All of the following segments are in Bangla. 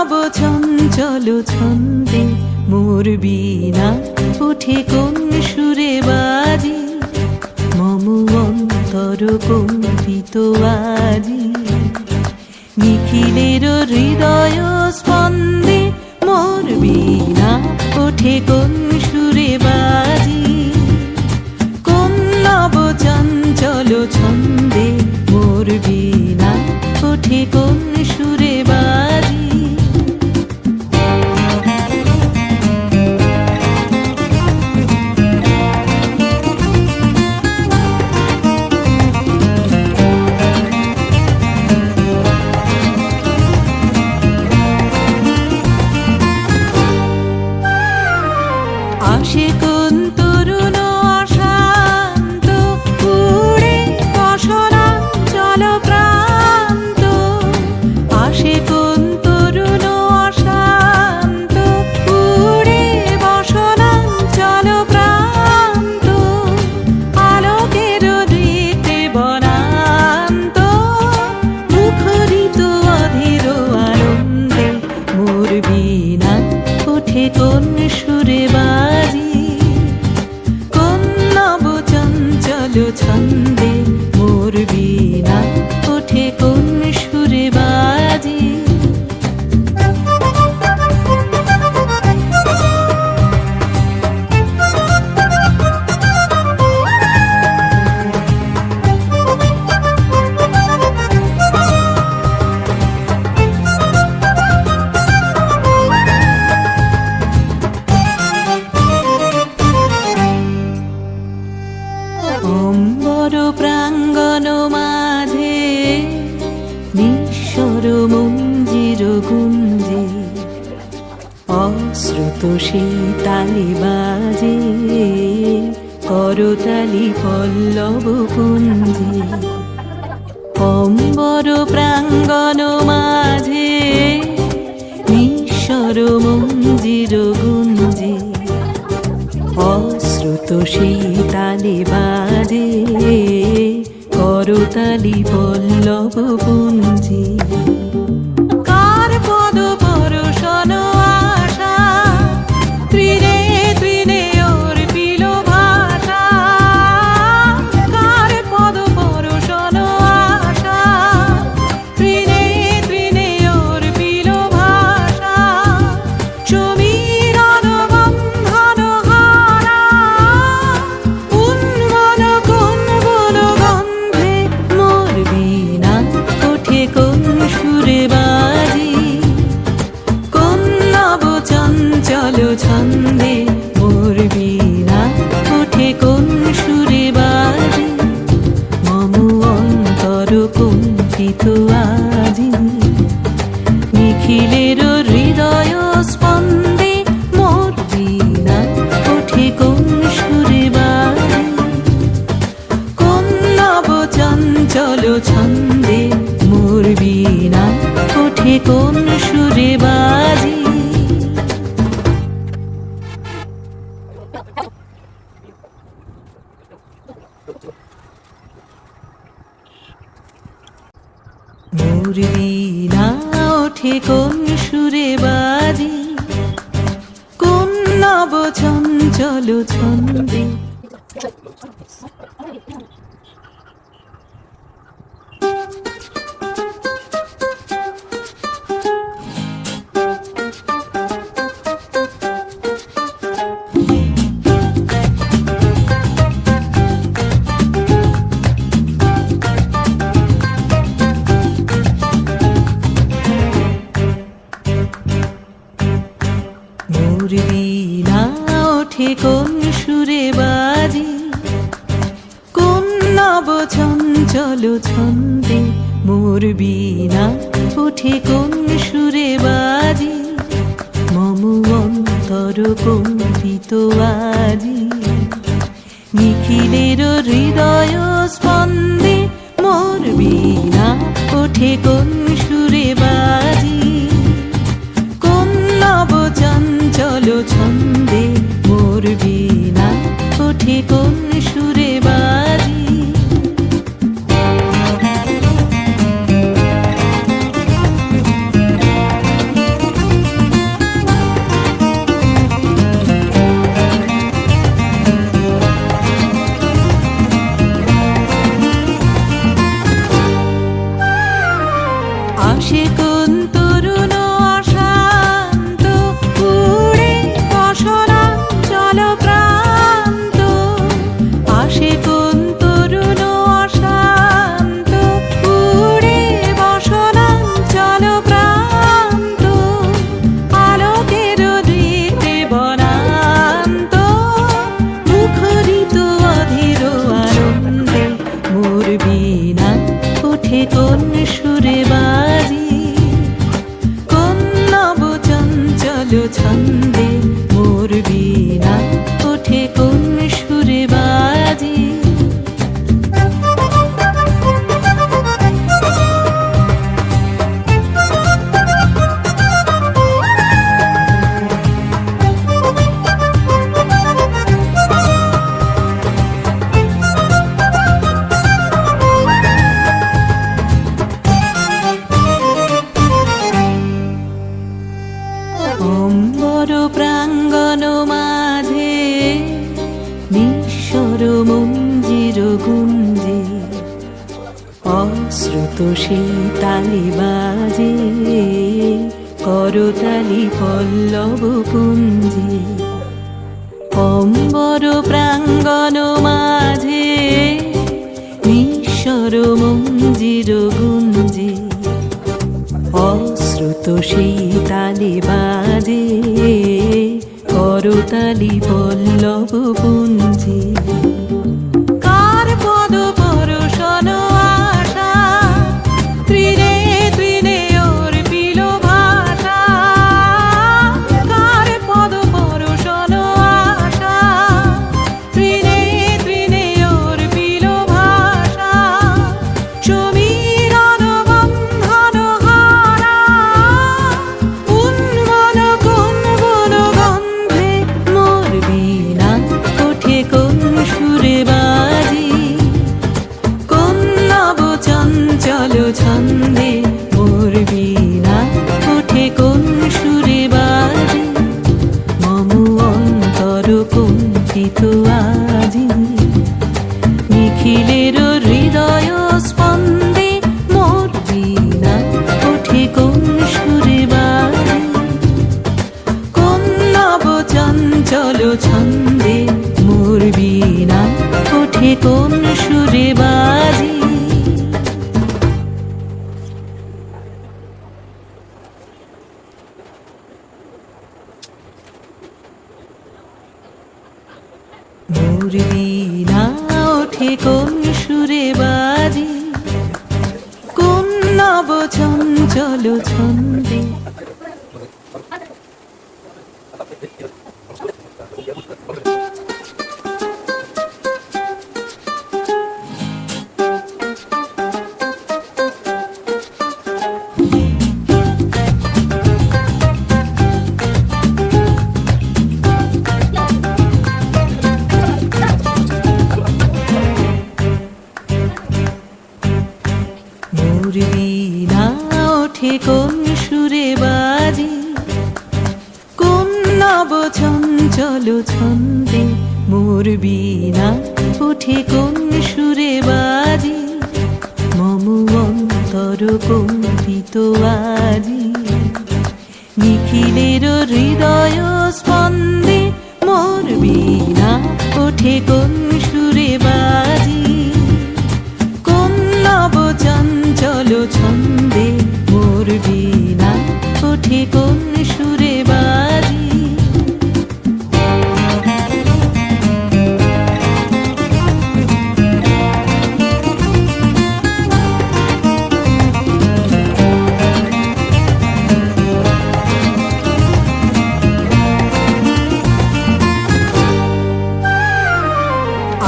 নব চঞ্চল ছন্দে মোর বীণা ওঠে কোন সুরে বাজি, মম অন্তর কম্পিত আজি। নিখিলের হৃদয় স্পন্দে মোর বীণা ওঠে কোন সুরে বাজি, কোন নব চঞ্চল ছন্দে মোর বীণা ওঠে কোন সুরে বাজি। আসে কোন তরুণ অশান্ত উড়ে বসনা চল প্রান্ত, আসে কোন তরুণ অশান্ত উড়ে বসনা চল প্রান্ত, আলোকের নৃত্যে বনান্ত মুখরিত অধীর আনন্দে মোর বীণা ওঠে কোন সুরে বাজি, কোন নব চঞ্চল ছন্দে মোর বীণা ওঠে কোন সুরে বাজি। অম্বর প্রাঙ্গণ মাঝে নিঃস্বর মঞ্জির গুঞ্জে, অশ্রুত সেই তালি বাজে করতালি পল্লব পুঞ্জে। অম্বর প্রাঙ্গণ মাঝে নিঃস্বর মঞ্জির গুঞ্জে, অশ্রুত সেই তালে বাজে করতালি পল্লব পুঞ্জে। কার পদ পরশন আশা তৃণে তৃণে অর্পিল ভাষা, কার পদ পরশন আশা তৃণে তৃণে অর্পিল ভাষা। সমীরণ বন্ধন হারা উন্মন কোন বন গন্ধে মোর বীণা ওঠে কোন সুরে বাজি, কোন নব চঞ্চল ছন্দে মোর বীণা ওঠে কোন সুরে বাজি, মম অন্তর কম্পিত আজি। নিখিলের হৃদয় স্পন্দে মোর বীণা ওঠে কোন সুরে বাজি, কোন নব চঞ্চল ছন্দে মোর বীণা ওঠে কোন সুরে বাজি। মোর বীণা ওঠে কোন সুরে বাজি, কোন নব চঞ্চল ছন্দে। মোর বীণা ওঠে কোন সুরে বাজি, কোন নব চঞ্চল ছন্দে মোর বীণা ওঠে কোন সুরে বাজি, মম অন্তর কম্পিত আজি। নিখিলের হৃদয় স্পন্দে মোর বীণা ওঠে কোন সুরে বাজি, কোন নব চঞ্চল ছন্দে মোর বীণা ওঠে কোন সুরে বাজি। আসে কোন তরুণ অশান্ত উড়ে বসনাঞ্চল প্রান্ত, আসে কোন তরুণ অশান্ত উড়ে বসনাঞ্চল প্রান্ত, আলোকের দীপ্তে বনান্ত মুখরিত অধীর আনন্দে মোর বীণা ওঠে কোন সুরে বাজি, কোন নব চঞ্চল ছন্দে মোর বীণা ওঠে কোন সুরে বাজি। অম্বর প্রাঙ্গণ মাঝে নিঃস্বর মঞ্জির গুঞ্জে, অশ্রুত সেই তালি বাজে করতালি পল্লব পুঞ্জে। অম্বর প্রাঙ্গণ মাঝে নিঃস্বর মঞ্জির গুঞ্জে, অশ্রুত সেই তালি বাজে করতালি পল্লব পুঞ্জে। কার পদ পরশন আশা তৃণে তৃণে অর্পিল ভাষা, কার পদ পরশন আশা তৃণে তৃণে অর্পিল ভাষা, সমীরণ বন্ধন হারা উন্মন কোন বন গন্ধে মোর বীণা ওঠে কোন সুরে বাজি, কোন নব চঞ্চল ছন্দে মোর বীণা ওঠে কোন সুরে বাজি। মম অন্তর কম্পিত আজি নিখিলের হৃদয় স্পন্দে মোর বীণা ওঠে কোন সুরে বাজি, কোন নব চঞ্চল ছন্দে মোর বীণা ওঠে কোন সুরে বাজি। মোর বীণা ওঠে কোন সুরে বাজি, কোন নব চঞ্চল ছন্দে। মোর বীণা ওঠে কোন সুরে বাজি, কোন নব চঞ্চল ছন্দে মোর বীণা ওঠে কোন সুরে বাজি। মম অন্তর কম্পিত আজি নিখিলের হৃদয় স্পন্দে মোর বীণা ওঠে কোন সুরে বাজি, কোন নব চঞ্চল ছন্দে মোর বীণা ওঠে কোন সুরে বাজি।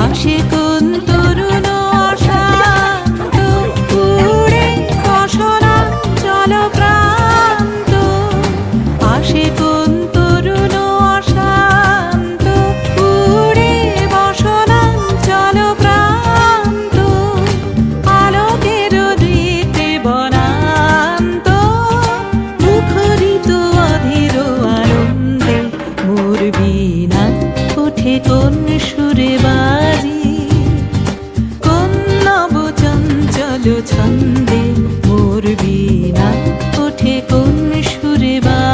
আসে কোন ওঠে কোন সুরে বাজে।